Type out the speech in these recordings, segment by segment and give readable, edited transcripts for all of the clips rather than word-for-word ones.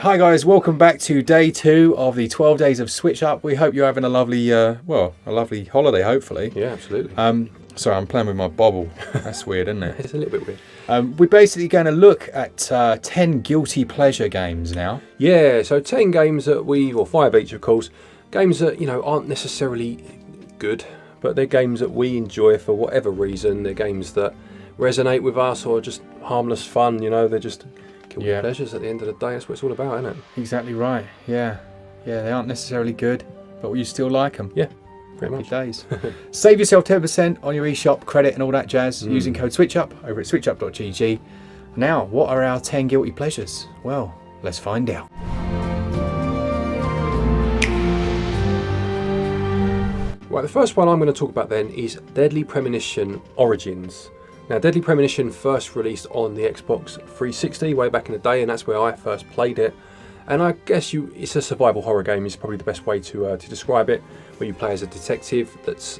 Hi guys, welcome back to day 2 of the 12 Days of SwitchUp. We hope you're having a lovely, a lovely holiday, hopefully. Yeah, absolutely. Sorry, I'm playing with my bobble. That's weird, isn't it? It's a little bit weird. We're basically going to look at 10 guilty pleasure games now. Yeah, so 10 games that or 5 each, of course. Games that, aren't necessarily good, but they're games that we enjoy for whatever reason. They're games that resonate with us or just harmless fun, they're just guilty pleasures at the end of the day. That's what it's all about, isn't it? Exactly right, yeah. Yeah, they aren't necessarily good, but you still like them. Yeah, pretty much. Days. Save yourself 10% on your eShop credit and all that jazz using code SwitchUp over at switchup.gg. Now, what are our 10 guilty pleasures? Well, let's find out. Right, the first one I'm going to talk about then is Deadly Premonition Origins. Now, Deadly Premonition first released on the Xbox 360 way back in the day, and that's where I first played it. And I guess it's a survival horror game is probably the best way to describe it, where you play as a detective that's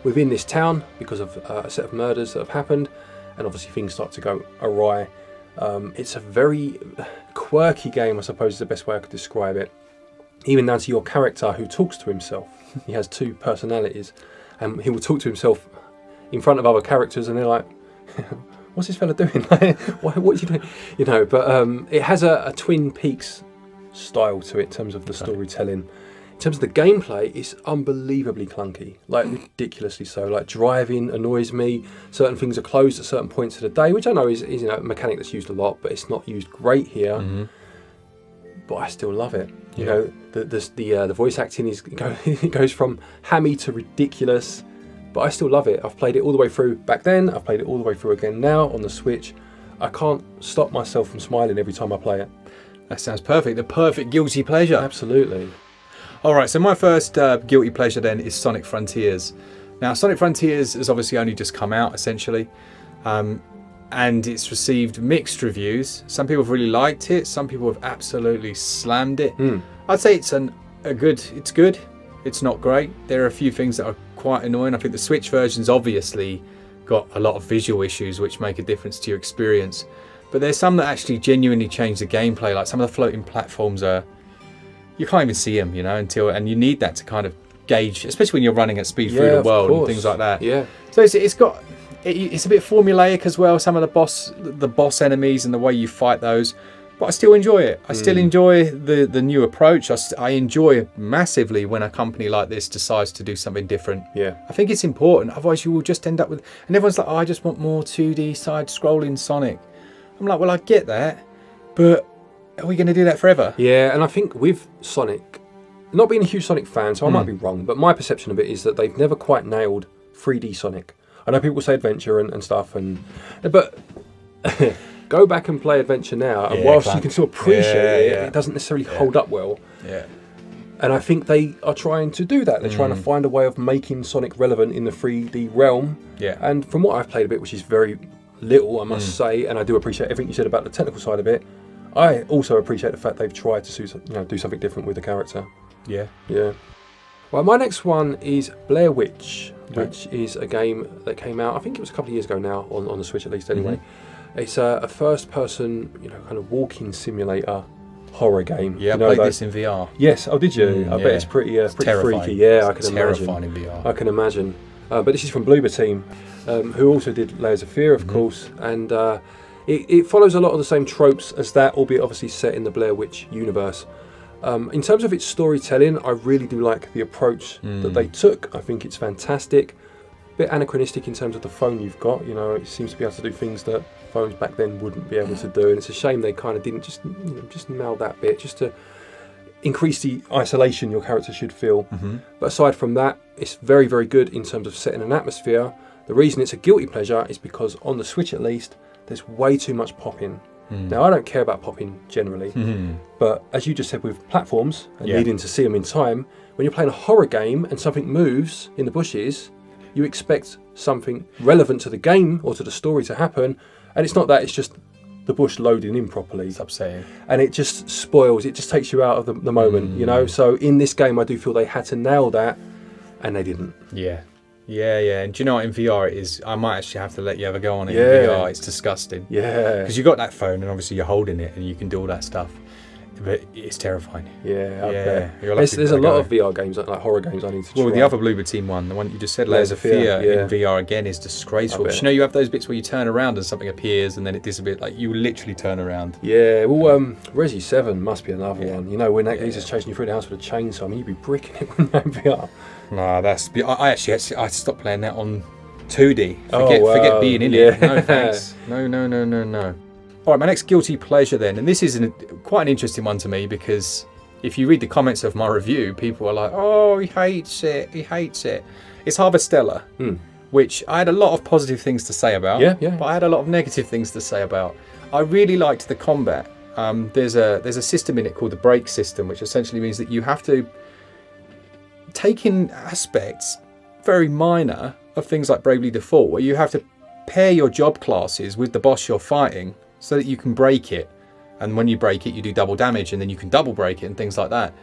within this town because of a set of murders that have happened, and obviously things start to go awry. It's a very quirky game, I suppose is the best way I could describe it. Even down to your character who talks to himself. He has 2 personalities, and he will talk to himself in front of other characters, and they're like, what's this fella doing? What's he doing? But it has a Twin Peaks style to it in terms of the storytelling. In terms of the gameplay, it's unbelievably clunky, like ridiculously so. Like driving annoys me. Certain things are closed at certain points of the day, which I know is a mechanic that's used a lot, but it's not used great here. Mm-hmm. But I still love it. The voice acting it goes from hammy to ridiculous. But I still love it. I've played it all the way through back then. I've played it all the way through again now on the Switch. I can't stop myself from smiling every time I play it. That sounds perfect. The perfect guilty pleasure. Absolutely. All right, so my first guilty pleasure then is Sonic Frontiers. Now, Sonic Frontiers has obviously only just come out, essentially. And it's received mixed reviews. Some people have really liked it. Some people have absolutely slammed it. I'd say it's good. It's not great. There are a few things that are quite annoying. I think the Switch version's obviously got a lot of visual issues which make a difference to your experience. But there's some that actually genuinely change the gameplay. Like some of the floating platforms you can't even see them, and you need that to kind of gauge, especially when you're running at speed through the world and things like that. Yeah. So it's a bit formulaic as well. Some of the boss enemies and the way you fight those. But I still enjoy it. I still enjoy the new approach. I enjoy massively when a company like this decides to do something different. Yeah. I think it's important. Otherwise, you will just end up with... And everyone's like, I just want more 2D side-scrolling Sonic. I'm like, well, I get that, but are we going to do that forever? Yeah, and I think with Sonic, not being a huge Sonic fan, so I might be wrong, but my perception of it is that they've never quite nailed 3D Sonic. I know people say adventure and stuff, but... Go back and play Adventure now, and whilst you can still appreciate it, it doesn't necessarily hold up well. Yeah. And I think they are trying to do that. They're trying to find a way of making Sonic relevant in the 3D realm. Yeah. And from what I've played a bit, which is very little, I must say, and I do appreciate everything you said about the technical side of it, I also appreciate the fact they've tried to do something different with the character. Yeah. Yeah. Well, my next one is Blair Witch, which is a game that came out, I think it was a couple of years ago now, on the Switch at least anyway. It's a first-person, kind of walking simulator horror game. Yeah, I played this in VR. Yes, oh, did you? I bet it's pretty freaky. Yeah, I can imagine. Terrifying in VR. I can imagine. But this is from Bloober Team, who also did Layers of Fear, of course, and it follows a lot of the same tropes as that, albeit obviously set in the Blair Witch universe. In terms of its storytelling, I really do like the approach that they took. I think it's fantastic. Bit anachronistic in terms of the phone you've got. It seems to be able to do things that phones back then wouldn't be able to do, and it's a shame they kind of didn't just nail that bit, just to increase the isolation your character should feel. But aside from that, it's very, very good in terms of setting an atmosphere. The reason it's a guilty pleasure is because on the Switch at least, there's way too much popping. Now, I don't care about popping generally, but as you just said with platforms and needing to see them in time, when you're playing a horror game and something moves in the bushes, you expect something relevant to the game or to the story to happen, and it's not that, it's just the bush loading in properly. It's upsetting. And it just spoils, it just takes you out of the moment, So in this game, I do feel they had to nail that, and they didn't. Yeah. And do you know what, in VR it is, I might actually have to let you have a go on it in VR. It's disgusting. Yeah. Because you've got that phone and obviously you're holding it and you can do all that stuff. But it's terrifying. Yeah, Yeah. There's a lot of VR games, like horror games I need to try. Well, the other Bloober Team one, the one that you just said, Layers of Fear in VR again is disgraceful. But you know, you have those bits where you turn around and something appears and then it disappears. Like, you literally turn around. Yeah, well, Resi 7 must be another one. You know, when that geezer's chasing you through the house with a chainsaw, I mean, you'd be bricking it when you're in VR. No, I stopped playing that on 2D. Forget being in it. No, thanks. No. All right, my next guilty pleasure then, and this is quite an interesting one to me because if you read the comments of my review, people are like, "Oh, he hates it. It's Harvestella, which I had a lot of positive things to say about. But I had a lot of negative things to say about. I really liked the combat. There's a system in it called the break system, which essentially means that you have to take in aspects very minor of things like Bravely Default, where you have to pair your job classes with the boss you're fighting so that you can break it. And when you break it, you do double damage, and then you can double break it and things like that.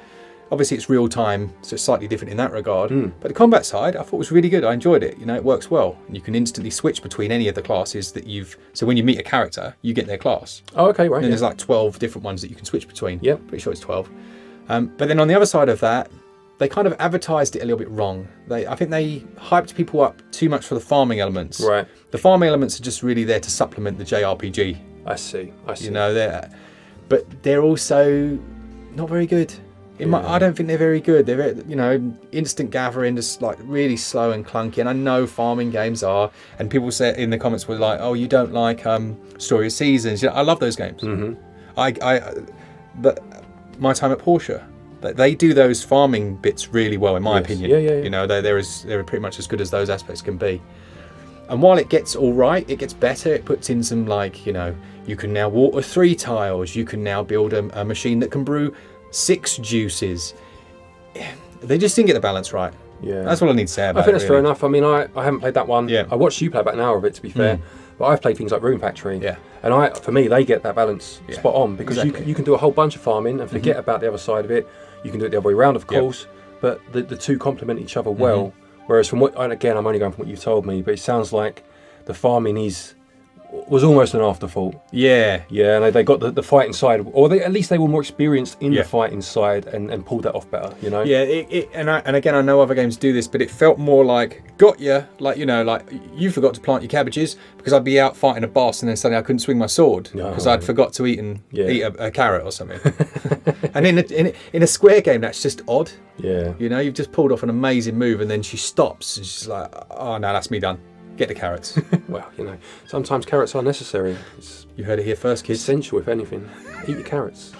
Obviously, it's real time, so it's slightly different in that regard. But the combat side, I thought was really good. I enjoyed it. You know, it works well. And you can instantly switch between any of the classes that you've... So when you meet a character, you get their class. Oh, okay, right. And there's like 12 different ones that you can switch between. Yeah. Pretty sure it's 12. But then on the other side of that, they kind of advertised it a little bit wrong. I think they hyped people up too much for the farming elements. Right. The farming elements are just really there to supplement the JRPG. I see. You know, but they're also not very good. I don't think they're very good. They're, you know, instant gathering, just like really slow and clunky. And I know farming games are. And people say in the comments were like, "Oh, you don't like Story of Seasons." You know, I love those games. But my time at Porsche, they do those farming bits really well, in my opinion. Yeah. You know, they're pretty much as good as those aspects can be. And while it gets all right, it gets better. It puts in some, like, you know, you can now water 3 tiles. You can now build a machine that can brew 6 juices. They just didn't get the balance right. Yeah. That's all I need to say about it. I think that's fair enough. I mean, I haven't played that one. Yeah. I watched you play about an hour of it, to be fair. But I've played things like Rune Factory. Yeah. And for me, they get that balance spot on, because Exactly. you can do a whole bunch of farming and forget about the other side of it. You can do it the other way around, of course. But the two complement each other well. Whereas from and again, I'm only going from what you've told me, but it sounds like the farming was almost an afterthought. Yeah, and they got the fighting side, or at least they were more experienced in the fighting side and pulled that off better, you know? Yeah, and again, I know other games do this, but it felt more like, got ya, like, you know, like, you forgot to plant your cabbages, because I'd be out fighting a boss and then suddenly I couldn't swing my sword because I'd forgot to eat a carrot or something. And in a Square game, that's just odd. Yeah. You know, you've just pulled off an amazing move and then she stops and she's like, "Oh no, that's me done. Get the carrots." Well, you know, sometimes carrots are necessary. You heard it here first, kids. Essential, if anything. Eat your carrots.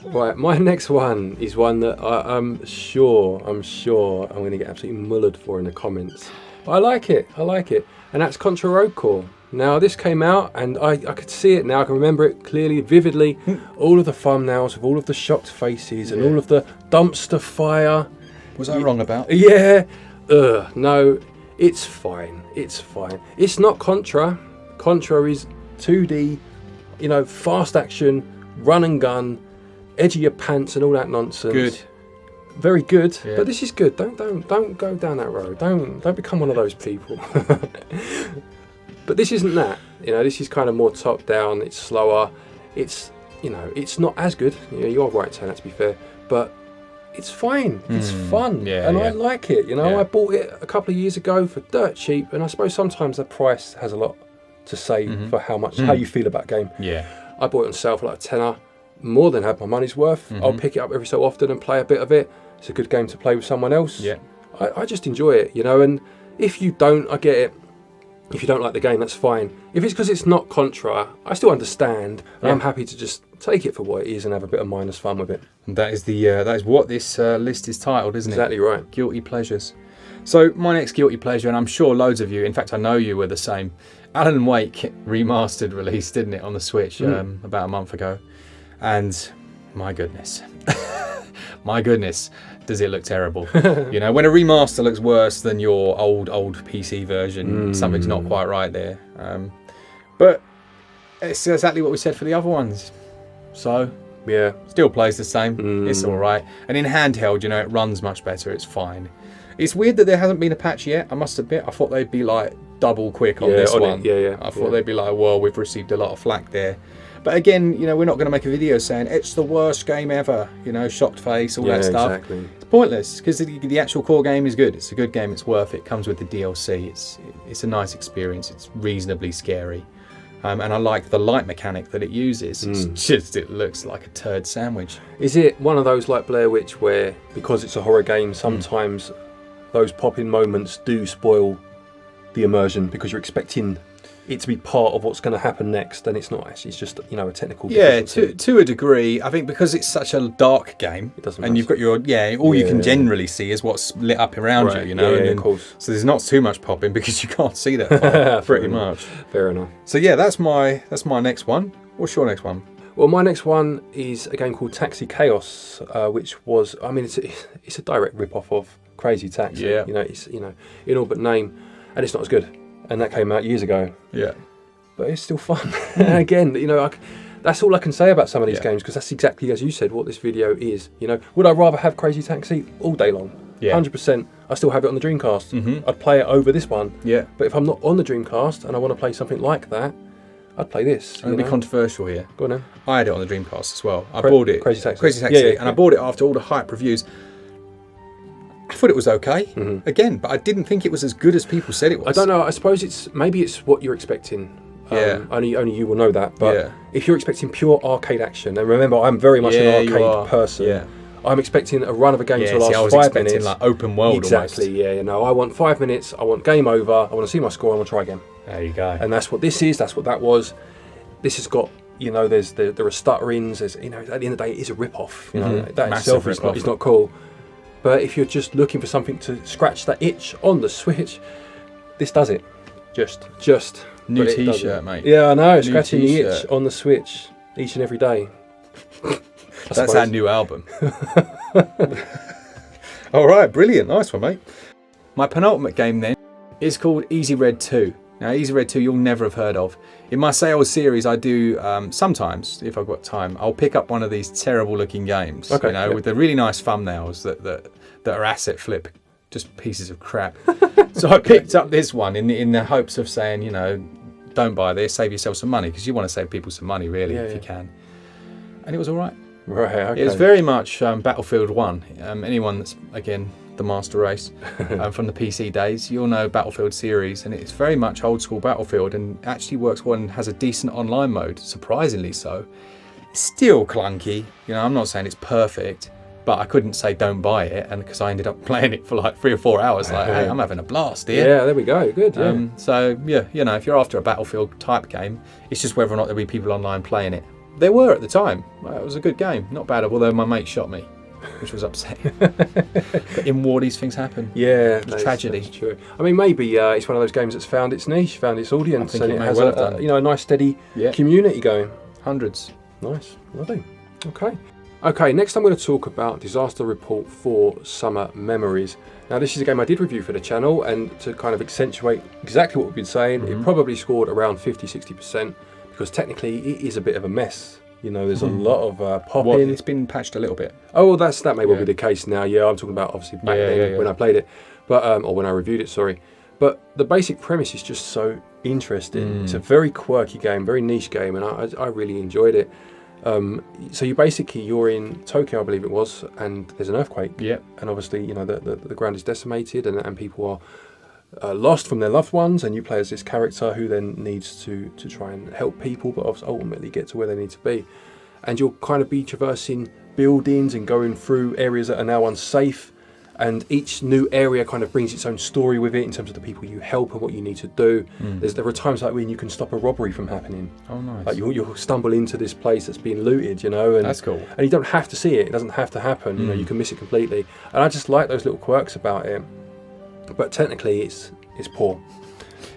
Right, my next one is one that I'm sure I'm going to get absolutely mullered for in the comments. But I like it, and that's Contra Road Core. Now, this came out, and I could see it now. I can remember it clearly, vividly. All of the thumbnails with all of the shocked faces and all of the dumpster fire. Was I wrong about? Yeah. No, it's fine. It's not Contra. Contra is 2D, you know, fast action, run and gun, edge of your pants and all that nonsense. Good. Very good. Yeah. But this is good. Don't go down that road. Don't become one of those people. But this isn't that. You know, this is kind of more top down. It's slower. It's, you know, it's not as good. You know, you're right saying that, to be fair. But it's fine. It's fun. Yeah, and I like it. You know, I bought it a couple of years ago for dirt cheap, and I suppose sometimes the price has a lot to say for how you feel about a game. Yeah. I bought it on sale for like a tenner. More than had my money's worth. I'll pick it up every so often and play a bit of it. It's a good game to play with someone else. Yeah. I just enjoy it, you know, and if you don't, I get it. If you don't like the game, that's fine. If it's because it's not Contra, I still understand, and I'm happy to just take it for what it is and have a bit of mindless fun with it. And that is what this list is titled, isn't it? Exactly right. Guilty pleasures. So my next guilty pleasure, and I'm sure loads of you, in fact I know you were the same, Alan Wake Remastered released, didn't it, on the Switch about a month ago. And my goodness, does it look terrible. You know, when a remaster looks worse than your old PC version, something's not quite right there. But it's exactly what we said for the other ones. So, yeah, still plays the same. It's all right. And in handheld, you know, it runs much better. It's fine. It's weird that there hasn't been a patch yet, I must admit. I thought they'd be like double quick on this one. I thought they'd be like, well, we've received a lot of flack there. But again, you know, we're not going to make a video saying it's the worst game ever. You know, shocked face, all that stuff. Exactly. It's pointless because the actual core game is good. It's a good game. It's worth it. It comes with the DLC. It's a nice experience. It's reasonably scary. And I like the light mechanic that it uses. It's just, it looks like a turd sandwich. Is it one of those like Blair Witch where, because it's a horror game, sometimes those pop-in moments do spoil the immersion because you're expecting it to be part of what's going to happen next, and it's not actually. It's just, you know, a technical difficulty. Yeah, to a degree. I think because it's such a dark game, It doesn't and matter. you've got your all you can generally see is what's lit up around you. Right, You know, yeah, and then- of course. So there's not too much popping because you can't see that far, pretty much. Fair enough. So yeah, that's my next one. What's your next one? Well, my next one is a game called Taxi Chaos, which was, I mean, it's a direct rip-off of Crazy Taxi. Yeah. You know, it's, you know, in all but name, and it's not as good. And that came out years ago, Yeah. but it's still fun. And again, you know, that's all I can say about some of these Yeah. games, because that's exactly as you said what this video is. You know, would I rather have Crazy Taxi all day long? Yeah. 100%. I still have it on the Dreamcast. I'd play it over this one. Yeah. But if I'm not on the Dreamcast and I want to play something like that, I'd play this. I'm going to be controversial here. Go on then. I had it on the Dreamcast as well. I bought it. Crazy Taxi. Crazy Taxi. Yeah, yeah, and I bought it after all the hype reviews. I thought it was okay, again, but I didn't think it was as good as people said it was. I don't know. I suppose maybe it's what you're expecting. Yeah. Only you will know that. But Yeah. if you're expecting pure arcade action, and remember, I'm very much Yeah, an you are. arcade person. Yeah. I'm expecting a run of a game Yeah, to last see, I was 5 expecting minutes. like open world Exactly. almost. Yeah. You know, I want 5 minutes. I want game over. I want to see my score. I want to try again. There you go. And that's what this is. That's what that was. This has got. You know, there are stutterings. There's, you know, at the end of the day, it is a rip-off. You know, that Massive itself rip-off. is not cool. But if you're just looking for something to scratch that itch on the Switch, this does it. Just. New but it does t-shirt, it. mate. Yeah, I know. New Scratching the itch t-shirt. on the Switch each and every day. That's our new album. All right, brilliant. Nice one, mate. My penultimate game then is called Easy Red 2. Now, Easy Red 2 you'll never have heard of. In my sales series, I do sometimes, if I've got time, I'll pick up one of these terrible looking games, Okay, you know, yeah. with the really nice thumbnails that are asset flip, just pieces of crap. So I picked up this one in the hopes of saying, you know, don't buy this, save yourself some money, because you want to save people some money, really, if you can. And it was all right. Right, okay. It was very much Battlefield 1. Anyone that's, again, the master race from the PC days, you'll know Battlefield series, and it's very much old school Battlefield, and actually works well and has a decent online mode, surprisingly so. It's still clunky, you know, I'm not saying it's perfect, but I couldn't say don't buy it, and because I ended up playing it for like 3 or 4 hours, like, hey, I'm having a blast here. Yeah, there we go. Good, yeah. So, yeah, you know, if you're after a Battlefield type game, it's just whether or not there'll be people online playing it. There were at the time. It was a good game. Not bad, although my mate shot me, which was upsetting. But in war, these things happen. Yeah, It's tragedy. That's true. I mean, maybe it's one of those games that's found its niche, found its audience, I think and it it may has well have done. you know, a nice steady Yeah. community going. Hundreds. Nice, lovely. Okay, next I'm going to talk about Disaster Report 4 Summer Memories. Now, this is a game I did review for the channel, and to kind of accentuate exactly what we've been saying, it probably scored around 50-60%, because technically it is a bit of a mess. You know, there's a lot of pop-in. Well, it's been patched a little bit. Oh, that may well be the case now. Yeah, I'm talking about obviously back then when I played it, but or when I reviewed it. Sorry, but the basic premise is just so interesting. It's a very quirky game, very niche game, and I really enjoyed it. So you're in Tokyo, I believe it was, and there's an earthquake. Yep. And obviously, you know, the ground is decimated, and people are lost from their loved ones, and you play as this character who then needs to try and help people, but ultimately get to where they need to be. And you'll kind of be traversing buildings and going through areas that are now unsafe, and each new area kind of brings its own story with it in terms of the people you help and what you need to do. There are times like when you can stop a robbery from happening. Oh, nice. Like you'll stumble into this place that's being looted, you know, and That's cool. And you don't have to see it; it doesn't have to happen. You know, you can miss it completely. And I just like those little quirks about it. But technically, it's poor.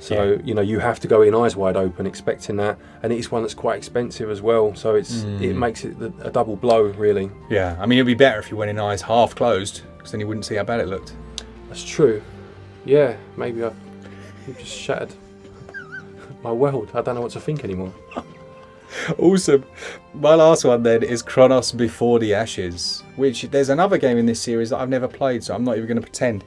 So you know, you have to go in eyes wide open, expecting that, and it is one that's quite expensive as well. So it makes it a double blow, really. Yeah, I mean, it'd be better if you went in eyes half closed, because then you wouldn't see how bad it looked. That's true. Yeah, maybe you've just shattered my world. I don't know what to think anymore. Awesome. My last one then is Chronos Before the Ashes, which there's another game in this series that I've never played, so I'm not even going to pretend.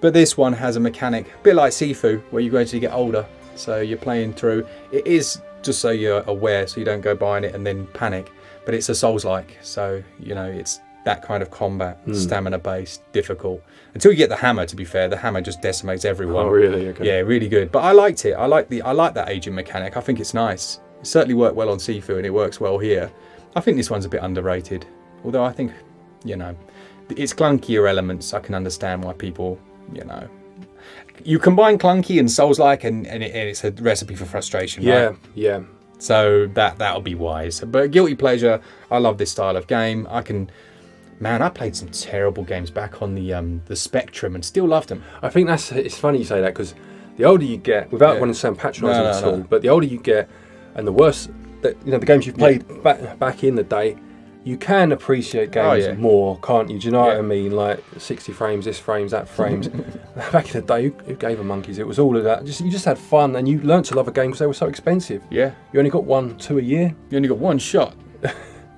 But this one has a mechanic, a bit like Sifu, where you gradually get older. So you're playing through. It is just so you're aware, so you don't go buying it and then panic. But it's a Souls-like, so you know it's that kind of combat, stamina-based, difficult. Until you get the hammer. To be fair, the hammer just decimates everyone. Oh, really? Okay. Yeah, really good. But I liked it. I like that agent mechanic. I think it's nice. It certainly worked well on Sifu, and it works well here. I think this one's a bit underrated. Although I think, you know, it's clunkier elements. I can understand why people, you know, you combine clunky and Souls-like, and it's a recipe for frustration. Yeah, right? yeah. So that'll be wise. But guilty pleasure. I love this style of game. Man, I played some terrible games back on the Spectrum and still loved them. I think it's funny you say that, because the older you get, without wanting to sound patronising at all, but the older you get, and the worse, the games you've played back in the day, you can appreciate games more, can't you? Do you know what I mean? Like 60 frames, this frames, that frames. Back in the day, who gave a monkeys? It was all of that. You just had fun, and you learnt to love a game because they were so expensive. Yeah. You only got 1-2 a year. You only got one shot.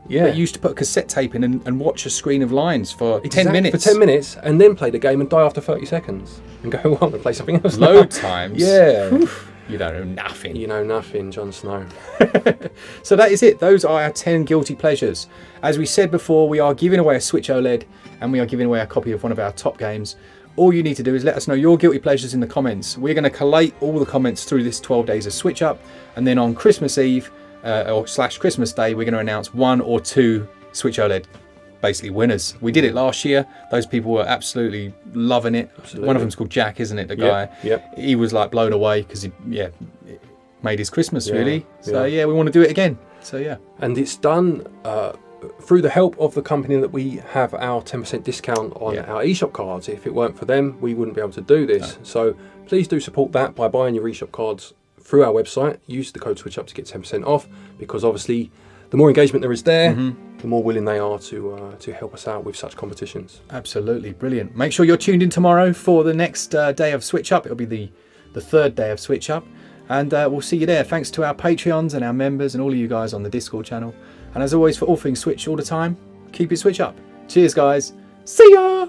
Yeah. But you used to put a cassette tape in and watch a screen of lines for 10 minutes. For 10 minutes, and then play the game and die after 30 seconds. And go on and play something else. Load times. Yeah. You don't know nothing. You know nothing, Jon Snow. So that is it. Those are our 10 guilty pleasures. As we said before, we are giving away a Switch OLED, and we are giving away a copy of one of our top games. All you need to do is let us know your guilty pleasures in the comments. We're going to collate all the comments through this 12 days of SwitchUp, and then on Christmas Eve, or / Christmas Day, we're going to announce 1 or 2 Switch OLED basically winners. We did it last year. Those people were absolutely loving it. Absolutely. One of them's called Jack, isn't it? The guy. Yep. He was like blown away because it made his Christmas really. So we want to do it again. So yeah. And it's done through the help of the company that we have our 10% discount on our eShop cards. If it weren't for them, we wouldn't be able to do this. No. So please do support that by buying your eShop cards through our website. Use the code SwitchUp to get 10% off, because obviously the more engagement there is there, the more willing they are to help us out with such competitions. Absolutely brilliant. Make sure you're tuned in tomorrow for the next day of SwitchUp. It'll be the third day of SwitchUp, and we'll see you there. Thanks to our Patreons and our members and all of you guys on the Discord channel. And as always, for all things Switch all the time, keep it Switch up. Cheers, guys. See ya.